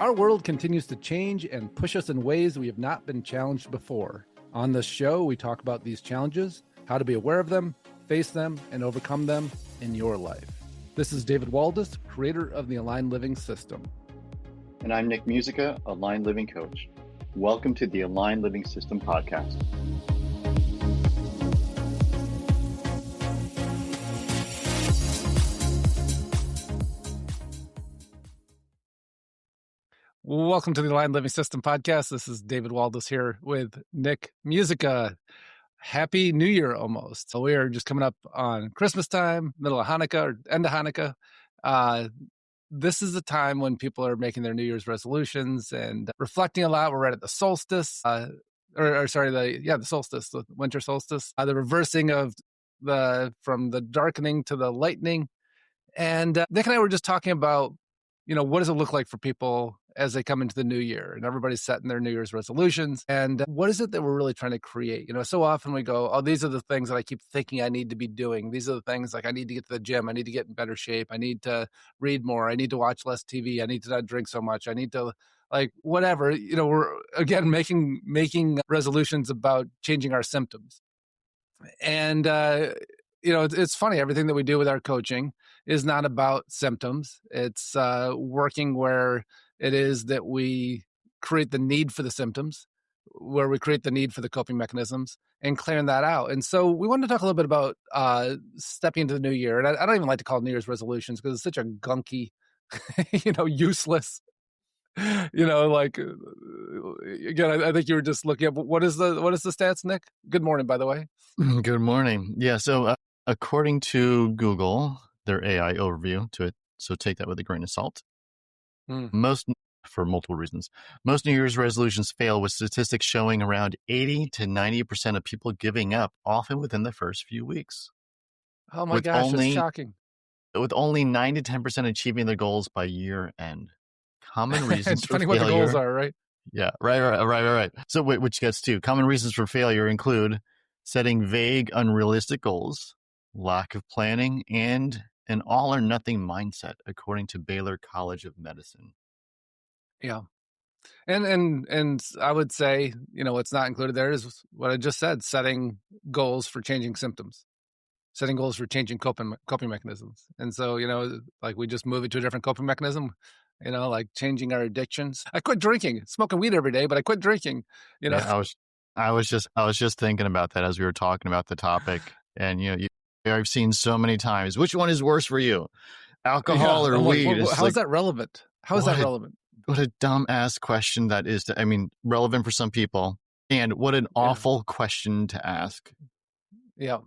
Our world continues to change and push us in ways we have not been challenged before. On this show, we talk about these challenges, how to be aware of them, face them, and overcome them in your life. This is David Waldas, creator of the Aligned Living System. And I'm Nick Musica, Aligned Living Coach. Welcome to the Aligned Living System podcast. Welcome to the Aligned Living System podcast. This is David Waldas here with Nick Musica. Happy New Year almost. So we are just coming up on Christmas time, middle of Hanukkah or end of Hanukkah. This is the time when people are making their New Year's resolutions and reflecting a lot. We're right at the solstice, the solstice, the winter solstice, the reversing of from the darkening to the lightening. And Nick and I were just talking about, what does it look like for people as they come into the new year, and everybody's setting their New Year's resolutions. And what is it that we're really trying to create? So often we go, oh, these are the things that I keep thinking I need to be doing. These are the things like I need to get to the gym. I need to get in better shape. I need to read more. I need to watch less TV. I need to not drink so much. I need to whatever, we're again, making resolutions about changing our symptoms. And, it's funny. Everything that we do with our coaching is not about symptoms. It's working where it is that we create the need for the symptoms, where we create the need for the coping mechanisms and clearing that out. And so we wanted to talk a little bit about stepping into the new year. And I don't even like to call it New Year's resolutions because it's such a gunky, useless, again, I think you were just looking up, what is the stats, Nick? Good morning, by the way. Good morning. Yeah. So according to Google, their AI overview to it, so take that with a grain of salt. For multiple reasons, most New Year's resolutions fail, with statistics showing around 80 to 90% of people giving up, often within the first few weeks. Oh my gosh, it's shocking. With only 9 to 10% achieving their goals by year end. Common reasons for failure. What the goals are, right? Yeah, right. So which gets to common reasons for failure include setting vague, unrealistic goals, lack of planning, and an all or nothing mindset, according to Baylor College of Medicine. Yeah. And I would say, what's not included there is what I just said, setting goals for changing symptoms, setting goals for changing coping mechanisms. And so, we just move it to a different coping mechanism, like changing our addictions. I quit drinking, smoking weed every day, but I quit drinking, Yeah, I was just thinking about that as we were talking about the topic. And, I've seen so many times, which one is worse for you, alcohol or weed? How is that relevant? How is that relevant? What a dumbass question that is. Relevant for some people, and what an awful question to ask. Yeah.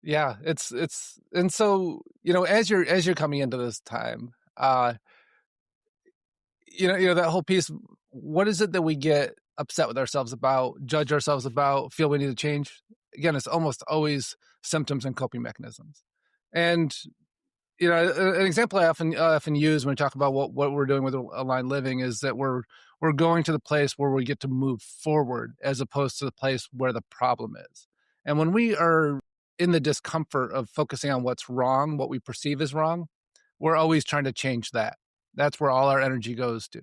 It's, and so, as you're coming into this time, that whole piece, what is it that we get upset with ourselves about, judge ourselves about, feel we need to change? Again, it's almost always symptoms and coping mechanisms. And, an example I often use when we talk about what we're doing with Aligned Living is that we're going to the place where we get to move forward as opposed to the place where the problem is. And when we are in the discomfort of focusing on what's wrong, what we perceive as wrong, we're always trying to change that. That's where all our energy goes to,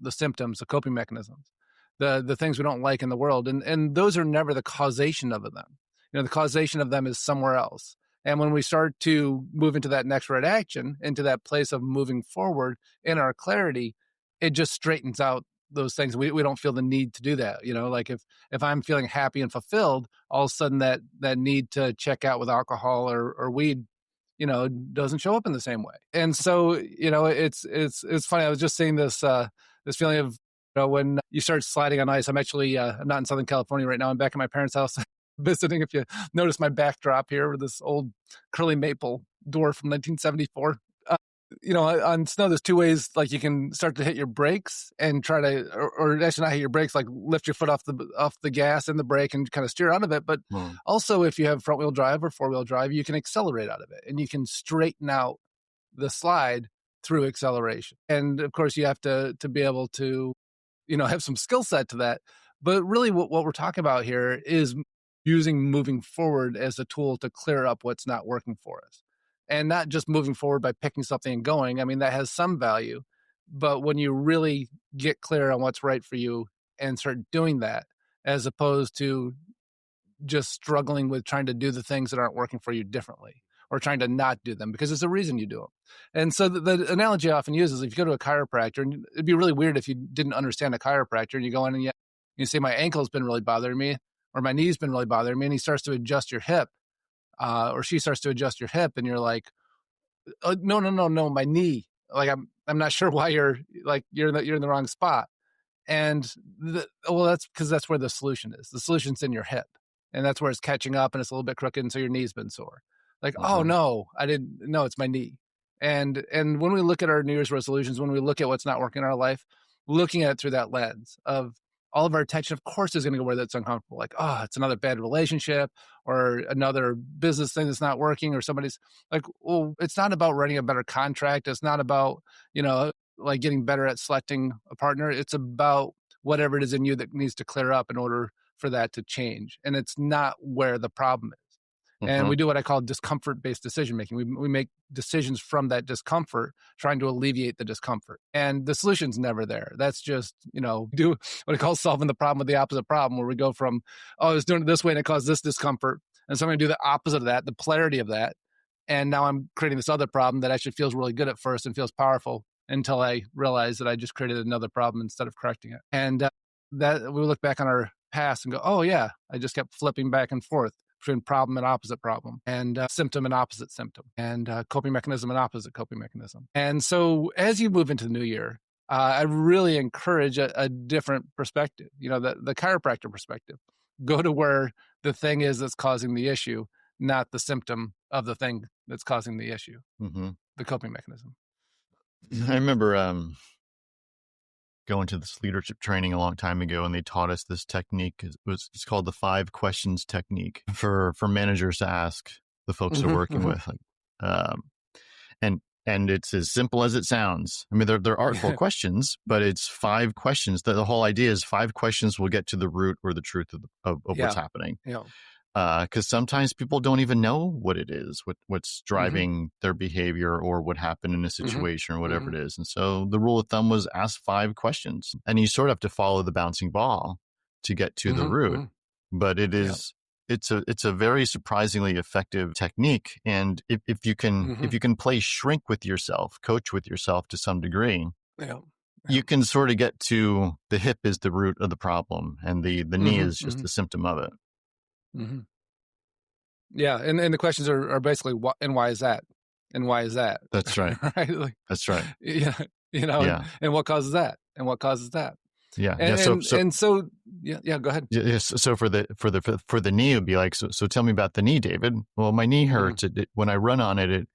the symptoms, the coping mechanisms, the things we don't like in the world. And those are never the causation of them. The causation of them is somewhere else. And when we start to move into that next right action, into that place of moving forward in our clarity, it just straightens out those things. We don't feel the need to do that. Like if I'm feeling happy and fulfilled, all of a sudden that need to check out with alcohol or weed, doesn't show up in the same way. And so, it's funny. I was just seeing this feeling of, when you start sliding on ice. I'm actually, I'm not in Southern California right now. I'm back at my parents' house visiting. If you notice my backdrop here with this old curly maple door from 1974. On snow, there's two ways, like you can start to hit your brakes and try to, or actually not hit your brakes, like lift your foot off the gas and the brake and kind of steer out of it. But also, if you have front wheel drive or 4-wheel drive, you can accelerate out of it and you can straighten out the slide through acceleration. And of course, you have to be able to, have some skill set to that. But really what we're talking about here is using moving forward as a tool to clear up what's not working for us. And not just moving forward by picking something and going. I mean, that has some value, But when you really get clear on what's right for you and start doing that, as opposed to just struggling with trying to do the things that aren't working for you differently, or trying to not do them because there's a reason you do them. And so the analogy I often use is if you go to a chiropractor, and it'd be really weird if you didn't understand a chiropractor and you go in and you say, my ankle's been really bothering me, or my knee's been really bothering me, and he starts to adjust your hip, or she starts to adjust your hip, and you're like, oh, no, my knee. Like I'm not sure why you're in the wrong spot. And well, that's because that's where the solution is. The solution's in your hip, and that's where it's catching up, and it's a little bit crooked, and so your knee's been sore. Like, oh Uh-huh. no, I didn't. No, it's my knee. And when we look at our New Year's resolutions, when we look at what's not working in our life, looking at it through that lens of all of our attention, of course, is going to go where that's uncomfortable. Like, oh, it's another bad relationship, or another business thing that's not working, or somebody's like, well, it's not about writing a better contract. It's not about, like getting better at selecting a partner. It's about whatever it is in you that needs to clear up in order for that to change. And it's not where the problem is. And Uh-huh. we do what I call discomfort-based decision making. We make decisions from that discomfort, trying to alleviate the discomfort. And the solution's never there. That's just, do what I call solving the problem with the opposite problem, where we go from, oh, I was doing it this way and it caused this discomfort. And so I'm going to do the opposite of that, the polarity of that. And now I'm creating this other problem that actually feels really good at first and feels powerful, until I realize that I just created another problem instead of correcting it. And that we look back on our past and go, oh yeah, I just kept flipping back and forth between problem and opposite problem, and symptom and opposite symptom, and coping mechanism and opposite coping mechanism. And so as you move into the new year, I really encourage a different perspective, the chiropractor perspective. Go to where the thing is that's causing the issue, not the symptom of the thing that's causing the issue, Mm-hmm. the coping mechanism. I remember going to this leadership training a long time ago, and they taught us this technique. It's called the 5 questions technique for managers to ask the folks they're working with. Like, and it's as simple as it sounds. I mean, they're artful questions, but it's 5 questions. The whole idea is 5 questions will get to the root or the truth of what's happening. Yeah. Because sometimes people don't even know what it is, what's driving their behavior, or what happened in a situation, or whatever it is. And so the rule of thumb was ask 5 questions, and you sort of have to follow the bouncing ball to get to the root. But it's a very surprisingly effective technique. And if you can play shrink with yourself, coach with yourself to some degree, you can sort of get to the hip is the root of the problem, and the knee is just the symptom of it. Yeah, and the questions are basically what and why is that, and why is that? That's right. Right. Like, that's right. Yeah, and what causes that, and what causes that. Yeah. And, yeah. So go ahead. Yes. So for the knee, it would be like, so tell me about the knee, David. Well, my knee hurts. When I run on it,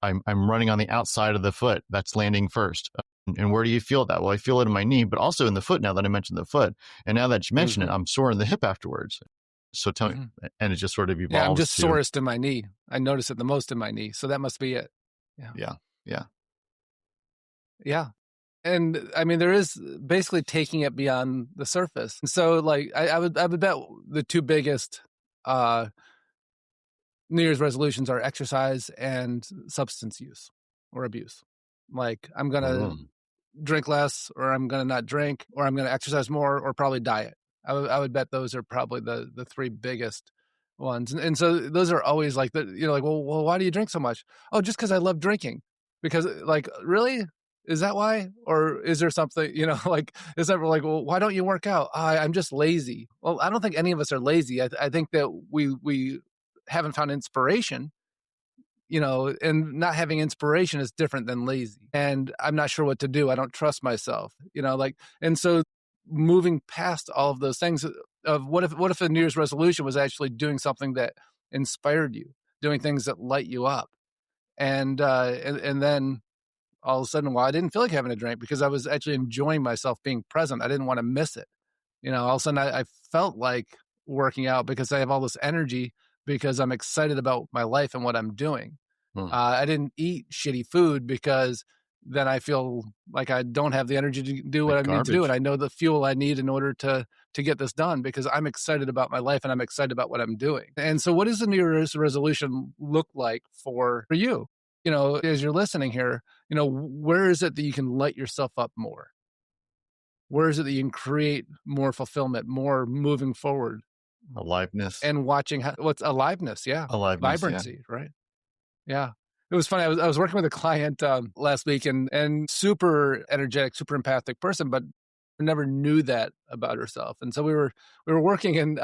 I'm running on the outside of the foot. That's landing first. And where do you feel that? Well, I feel it in my knee, but also in the foot. Now that I mentioned the foot, and now that you mention it, I'm sore in the hip afterwards. So tell me, and it just sort of evolves. Yeah, I'm just sorest in my knee. I notice it the most in my knee. So that must be it. Yeah. And I mean, there is basically taking it beyond the surface. So like, I would bet the 2 biggest New Year's resolutions are exercise and substance use or abuse. Like, I'm going to drink less, or I'm going to not drink, or I'm going to exercise more, or probably diet. I would bet those are probably the 3 biggest ones. And so those are always like, well, why do you drink so much? Oh, just because I love drinking. Because like, really? Is that why? Or is there something, like, is that like, well, why don't you work out? I'm just lazy. Well, I don't think any of us are lazy. I think that we haven't found inspiration, and not having inspiration is different than lazy. And I'm not sure what to do. I don't trust myself, and so moving past all of those things of what if a New Year's resolution was actually doing something that inspired you, doing things that light you up. And then all of a sudden, well, I didn't feel like having a drink because I was actually enjoying myself being present. I didn't want to miss it. All of a sudden I felt like working out because I have all this energy because I'm excited about my life and what I'm doing. I didn't eat shitty food because then I feel like I don't have the energy to do what I need to do. And I know the fuel I need in order to get this done because I'm excited about my life and I'm excited about what I'm doing. And so what does the New Year's resolution look like for you? As you're listening here, where is it that you can light yourself up more? Where is it that you can create more fulfillment, more moving forward, Aliveness. and watching what's aliveness? Yeah. Aliveness, yeah. Vibrancy, right? Yeah. It was funny. I was working with a client last week and super energetic, super empathic person, but never knew that about herself. And so we were working, and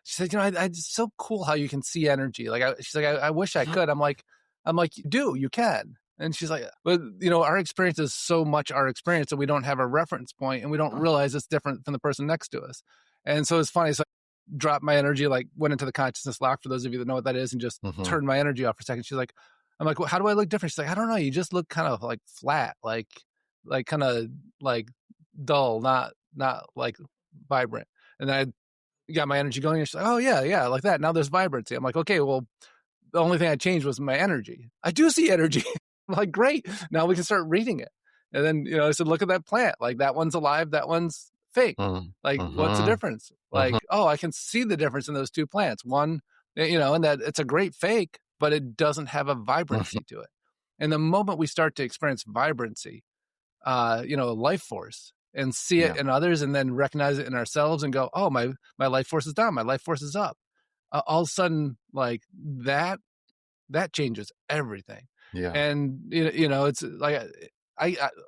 she said, it's so cool how you can see energy. Like she's like, I wish I could. I'm like, you can. And she's like, but our experience is so much our experience that we don't have a reference point, and we don't realize it's different from the person next to us. And so it's funny. So I dropped my energy, like went into the consciousness lock, for those of you that know what that is, and just turned my energy off for a second. She's like, I'm like, well, how do I look different? She's like, I don't know. You just look kind of like flat, like kind of like dull, not like vibrant. And then I got my energy going, and she's like, oh yeah, like that. Now there's vibrancy. I'm like, okay, well, the only thing I changed was my energy. I do see energy. I'm like, great. Now we can start reading it. And then, I said, look at that plant. Like that one's alive. That one's fake. Like, what's the difference? Like, oh, I can see the difference in those two plants. One, and that it's a great fake, but it doesn't have a vibrancy to it. And the moment we start to experience vibrancy, life force, and see it in others, and then recognize it in ourselves and go, oh, my life force is down, my life force is up. All of a sudden, like that changes everything. Yeah. And it's like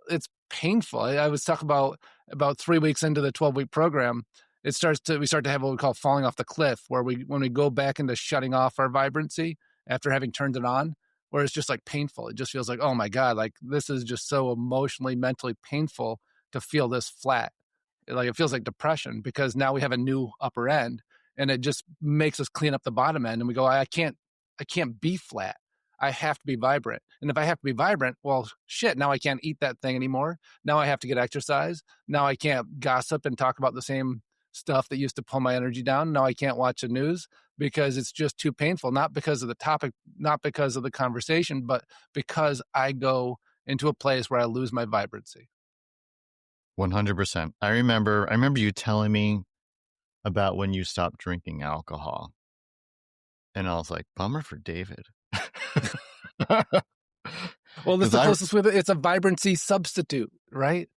it's painful. I was talking about 3 weeks into the 12-week program, we start to have what we call falling off the cliff, where when we go back into shutting off our vibrancy after having turned it on, where it's just like painful. It just feels like, oh my God, like this is just so emotionally, mentally painful to feel this flat. Like it feels like depression, because now we have a new upper end, and it just makes us clean up the bottom end. And we go, I can't be flat. I have to be vibrant. And if I have to be vibrant, well, shit, now I can't eat that thing anymore. Now I have to get exercise. Now I can't gossip and talk about the same stuff that used to pull my energy down. Now I can't watch the news because it's just too painful, not because of the topic, not because of the conversation, but because I go into a place where I lose my vibrancy. 100%. I remember you telling me about when you stopped drinking alcohol. And I was like, bummer for David. Well, this is the closest with it. It's a vibrancy substitute, right?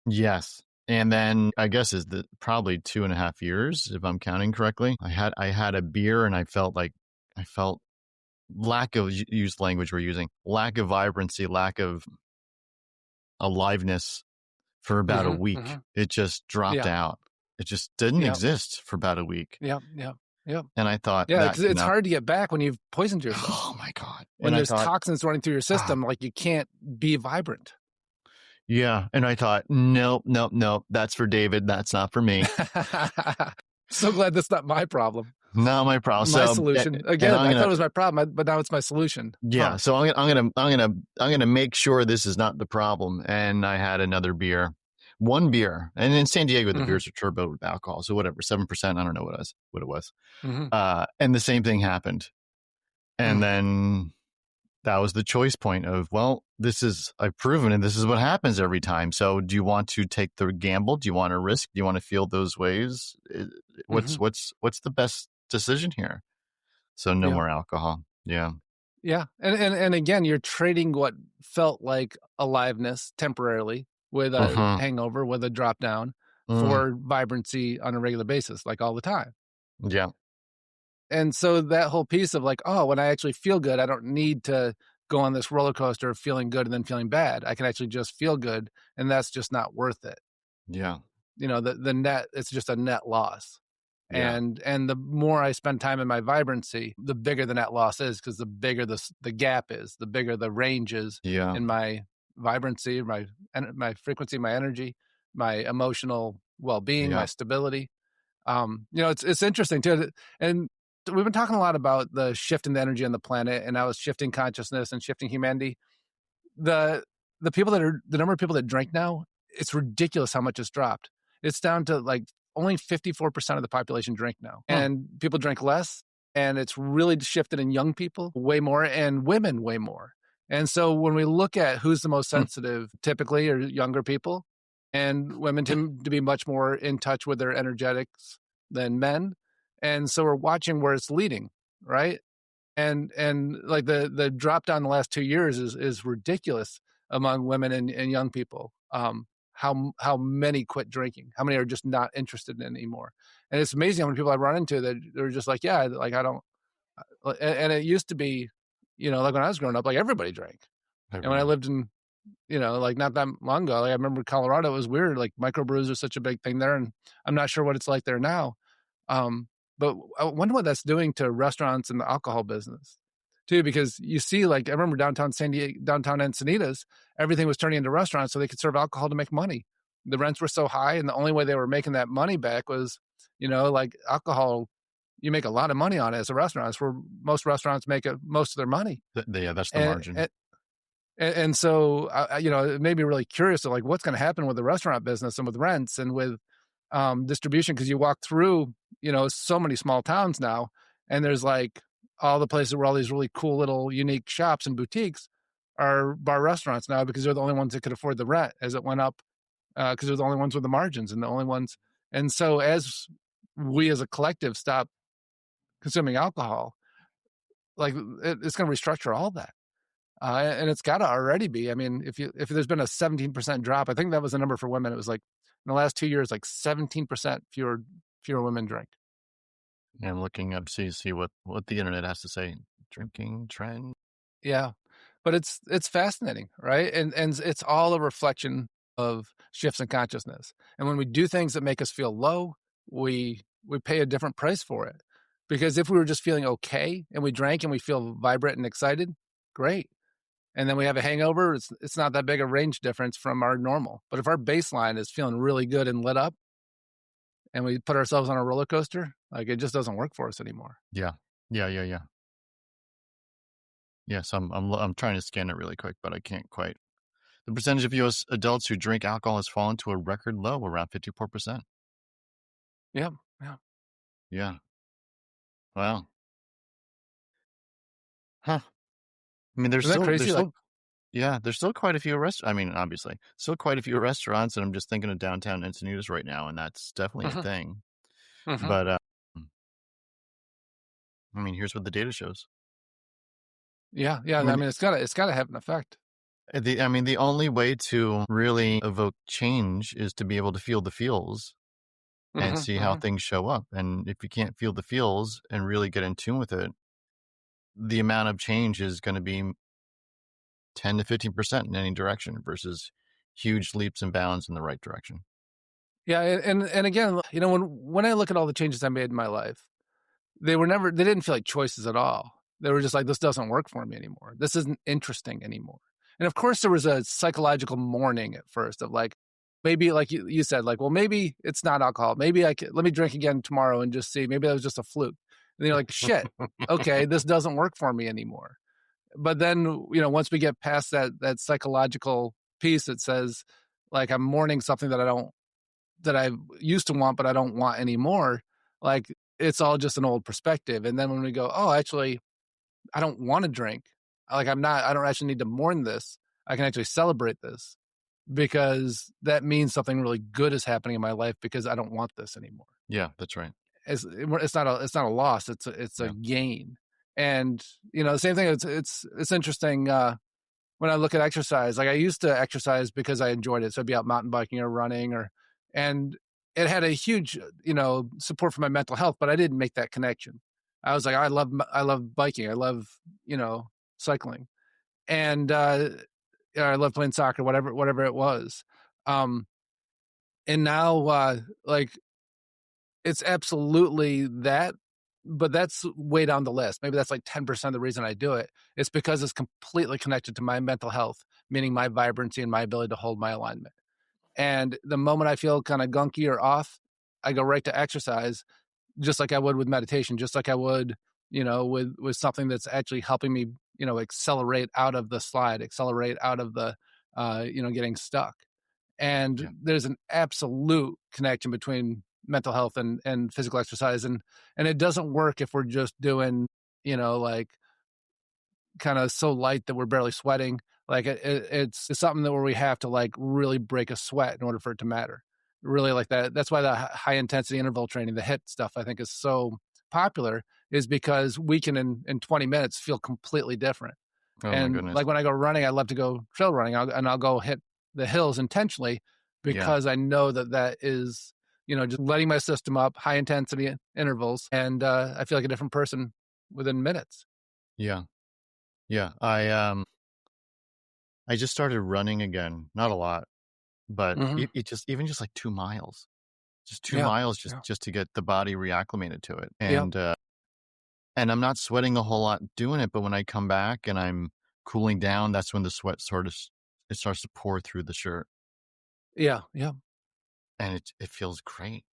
Yes. And then I guess is probably 2.5 years, if I'm counting correctly. I had a beer, and I felt lack of, use language we're using, lack of vibrancy, lack of aliveness for about a week. It just dropped out. It just didn't exist for about a week. Yeah. And I thought, because it's hard to get back when you've poisoned yourself. Oh my God. When there's toxins running through your system, like you can't be vibrant. Yeah. And I thought, nope. That's for David. That's not for me. So glad that's not my problem. Not my problem. My solution. Again, I thought it was my problem, but now it's my solution. Yeah. So I'm gonna make sure this is not the problem. And I had another beer. One beer. And in San Diego, the beers are turbo with alcohol. So whatever, 7%. I don't know what it was. And the same thing happened. And then that was the choice point of, well, I've proven it. This is what happens every time. So do you want to take the gamble? Do you want to risk? Do you want to feel those waves? What's the best decision here? So no more alcohol. Yeah. Yeah. And again, you're trading what felt like aliveness temporarily with a hangover, with a drop down, for vibrancy on a regular basis, like all the time. Yeah. And so that whole piece of like, oh, when I actually feel good, I don't need to go on this roller coaster of feeling good and then feeling bad. I can actually just feel good, and that's just not worth it. Yeah. The net, it's just a net loss. Yeah. And the more I spend time in my vibrancy, the bigger the net loss is, because the bigger the gap is, the bigger the range is in my vibrancy, my frequency, my energy, my emotional well-being, my stability. It's interesting too. And we've been talking a lot about the shift in the energy on the planet, and how it's shifting consciousness and shifting humanity. The number of people that drink now, it's ridiculous how much it's dropped. It's down to like only 54% of the population drink now, and people drink less. And it's really shifted in young people way more, and women way more. And so when we look at who's the most sensitive, typically are younger people, and women tend to be much more in touch with their energetics than men. And so we're watching where it's leading, right? And like the drop down the last 2 years is ridiculous. among women and young people. How many quit drinking? How many are just not interested in it anymore? And it's amazing how many people I run into that they're just like, yeah, like I don't. And it used to be, like when I was growing up, like everybody drank. And when I Everyone. lived in, like not that long ago, like I remember Colorado, it was weird. Like microbrews are such a big thing there, and I'm not sure what it's like there now. Um, but I wonder what that's doing to restaurants and the alcohol business too, because you see, like I remember downtown San Diego, downtown Encinitas, everything was turning into restaurants so they could serve alcohol to make money. The rents were so high, and the only way they were making that money back was, like alcohol. You make a lot of money on it as a restaurant. It's where most restaurants make most of their money. Yeah, that's the And, margin. and so, it made me really curious of like what's going to happen with the restaurant business and with rents and with distribution. Cause you walk through, so many small towns now, and there's like all the places where all these really cool little unique shops and boutiques are bar restaurants now because they're the only ones that could afford the rent as it went up. Cause they're the only ones with the margins and the only ones. And so as we as a collective stop consuming alcohol, like it's going to restructure all that. And it's got to already be. I mean, if there's been a 17% drop, I think that was the number for women. It was like in the last 2 years, like 17% fewer women drink. Yeah, I'm looking up to see what the internet has to say. Drinking trend. Yeah, but it's fascinating, right? And it's all a reflection of shifts in consciousness. And when we do things that make us feel low, we pay a different price for it. Because if we were just feeling okay and we drank and we feel vibrant and excited, great. And then we have a hangover, it's not that big a range difference from our normal. But if our baseline is feeling really good and lit up and we put ourselves on a roller coaster, like it just doesn't work for us anymore. Yeah. Yes, I'm trying to scan it really quick, but I can't quite. The percentage of U.S. adults who drink alcohol has fallen to a record low, around 54%. Yeah. Yeah. Yeah. Wow. Huh. I mean, Isn't that crazy? Like, there's still quite a few restaurants. I mean, obviously, still quite a few restaurants, and I'm just thinking of downtown Encinitas right now, and that's definitely a mhm, thing. mhm. But I mean, here's what the data shows. Yeah. Yeah. I I mean, mean, it's gotta have an effect. the only way to really evoke change is to be able to feel the feels and Mhm, see how mhm. things show up. And if you can't feel the feels and really get in tune with it, the amount of change is going to be 10 to 15% in any direction versus huge leaps and bounds in the right direction. Yeah. And again, when I look at all the changes I made in my life, they didn't feel like choices at all. They were just like, this doesn't work for me anymore. This isn't interesting anymore. And of course, there was a psychological mourning at first of like, maybe like you said, like, well, maybe it's not alcohol. Maybe let me drink again tomorrow and just see. Maybe that was just a fluke. And you're like, shit, okay, this doesn't work for me anymore. But then, once we get past that psychological piece that says, like, I'm mourning something that I used to want, but I don't want anymore. Like it's all just an old perspective. And then when we go, oh, actually, I don't want to drink. Like I don't actually need to mourn this. I can actually celebrate this because that means something really good is happening in my life because I don't want this anymore. Yeah, that's right. It's not a loss. It's a Yeah. gain. And the same thing. It's interesting. When I look at exercise, like I used to exercise because I enjoyed it. So I'd be out mountain biking or running and it had a huge, support for my mental health, but I didn't make that connection. I was like, I love biking. I love, cycling and, I love playing soccer, whatever it was. Um, and now, like it's absolutely that, but that's way down the list. Maybe that's like 10% of the reason I do it. It's because it's completely connected to my mental health, meaning my vibrancy and my ability to hold my alignment. And the moment I feel kind of gunky or off, I go right to exercise, just like I would with meditation, just like I would, with something that's actually helping me, accelerate out of the slide, accelerate out of the, getting stuck. And Yeah. there's an absolute connection between mental health and physical exercise. And it doesn't work if we're just doing, like kind of so light that we're barely sweating. Like it's something that where we have to like really break a sweat in order for it to matter. Really like that. That's why the high intensity interval training, the HIIT stuff, I think is so popular, is because we can in 20 minutes feel completely different. Oh my And goodness. like when I go running, I love to go trail running, I'll go hit the hills intentionally because I know that is, just letting my system up, high intensity intervals, and I feel like a different person within minutes. Yeah. Yeah. I just started running again. Not a lot, but Hmm. it just, even just like 2 miles, just two Yeah. miles, Yeah. just to get the body reacclimated to it. Yep. And I'm not sweating a whole lot doing it, but when I come back and I'm cooling down, that's when the sweat it starts to pour through the shirt, Yeah. Yeah. and it feels great.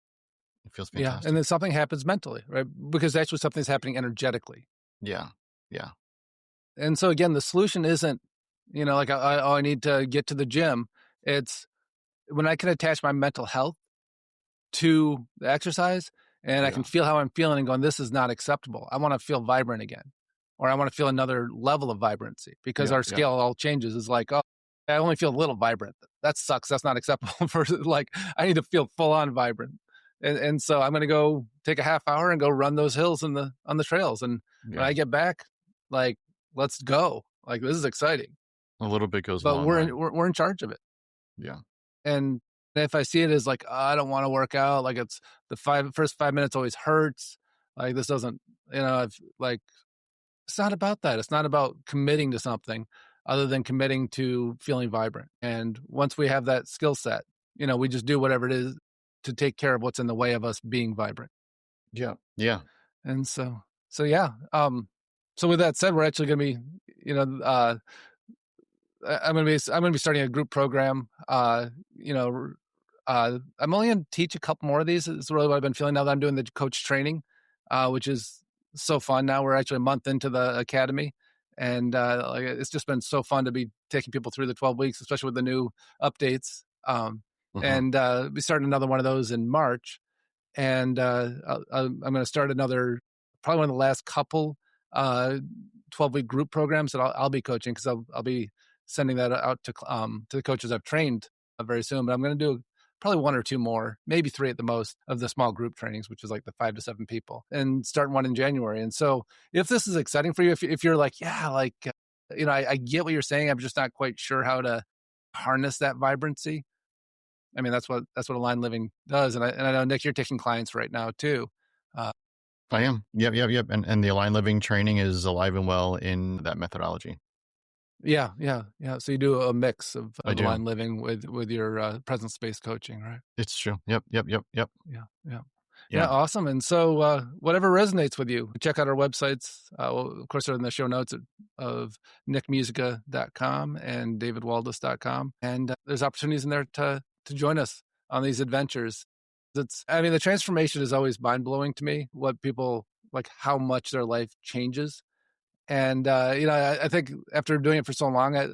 It feels Yeah. And fantastic. then something happens mentally, right? Because actually something's happening energetically. Yeah. Yeah. And so again, the solution isn't, like I need to get to the gym. It's when I can attach my mental health to the exercise and I Yeah. can feel how I'm feeling and going, this is not acceptable. I want to feel vibrant again, or I want to feel another level of vibrancy because Yep. our Yep. scale all changes. It's like, oh, I only feel a little vibrant. That sucks. That's not acceptable for like, I need to feel full on vibrant. And so I'm going to go take a half hour and go run those hills on the trails. And when Yeah. I get back, like, let's go. Like, this is exciting, A little bit goes a but long way. we're in charge of it. Yeah. And if I see it as like, oh, I don't want to work out, like it's the first 5 minutes always hurts. Like this doesn't, I've like, it's not about that. It's not about committing to something other than committing to feeling vibrant. And once we have that skill set, we just do whatever it is to take care of what's in the way of us being vibrant. Yeah. Yeah. And so yeah. So with that said, we're actually going to be, I'm going to be starting a group program. I'm only going to teach a couple more of these. It's really what I've been feeling now that I'm doing the coach training, which is so fun. Now we're actually a month into the academy, and like it's just been so fun to be taking people through the 12 weeks, especially with the new updates. Mm-hmm. And we started another one of those in March, and I'm going to start another, probably one of the last couple 12-week group programs that I'll be coaching, because I'll be sending that out to the coaches I've trained very soon. But I'm going to do probably one or two more, maybe three at the most, of the small group trainings, which is like the 5 to 7 people, and starting one in January. And so if this is exciting for you, if you're like, yeah, like, I get what you're saying, I'm just not quite sure how to harness that vibrancy. I mean, that's what Aligned Living does. And I know, Nick, you're taking clients right now too. I am. Yep. And the Align Living training is alive and well in that methodology. Yeah. So you do a mix of I do. Aligned Living with your presence-based coaching, right? It's true. Yep. Yeah. Awesome. And so whatever resonates with you, check out our websites. Of course, they're in the show notes of nickmusica.com and davidwaldas.com. And there's opportunities in there to join us on these adventures. The transformation is always mind-blowing to me, what people, like how much their life changes. And, I think after doing it for so long, I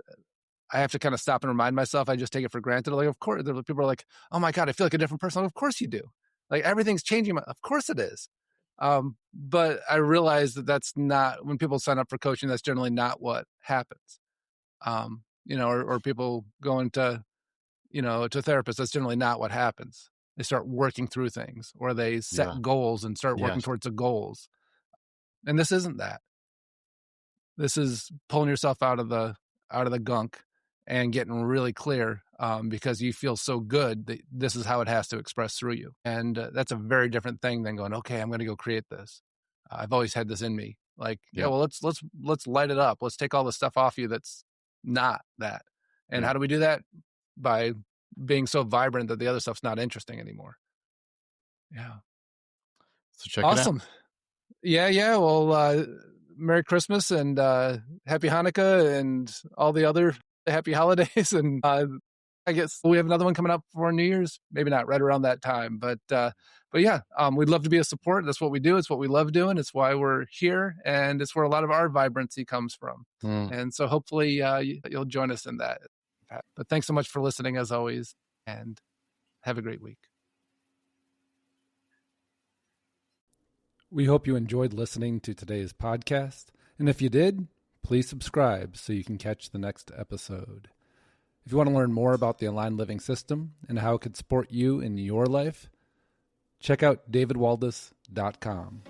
have to kind of stop and remind myself. I just take it for granted. Like, of course, people are like, oh my God, I feel like a different person. Like, of course you do. Like everything's changing. Of course it is. But I realize that that's not, when people sign up for coaching, that's generally not what happens. Or people going to therapists, that's generally not what happens. They start working through things, or they set goals and start working Yes. towards the goals. And this isn't that. This is pulling yourself out of the gunk and getting really clear, because you feel so good that this is how it has to express through you. And that's a very different thing than going, okay, I'm going to go create this. I've always had this in me. Like, well, let's light it up. Let's take all the stuff off you that's not that. And how do we do that? By being so vibrant that the other stuff's not interesting anymore. Yeah. So check Awesome. it out. Yeah. Well, Merry Christmas and Happy Hanukkah and all the other happy holidays. And I guess we have another one coming up for New Year's. Maybe not right around that time, but yeah, we'd love to be a support. That's what we do. It's what we love doing. It's why we're here, and it's where a lot of our vibrancy comes from. And so hopefully you'll join us in that. But thanks so much for listening, as always, and have a great week. We hope you enjoyed listening to today's podcast. And if you did, please subscribe so you can catch the next episode. If you want to learn more about the Aligned Living System and how it could support you in your life, check out davidwaldas.com.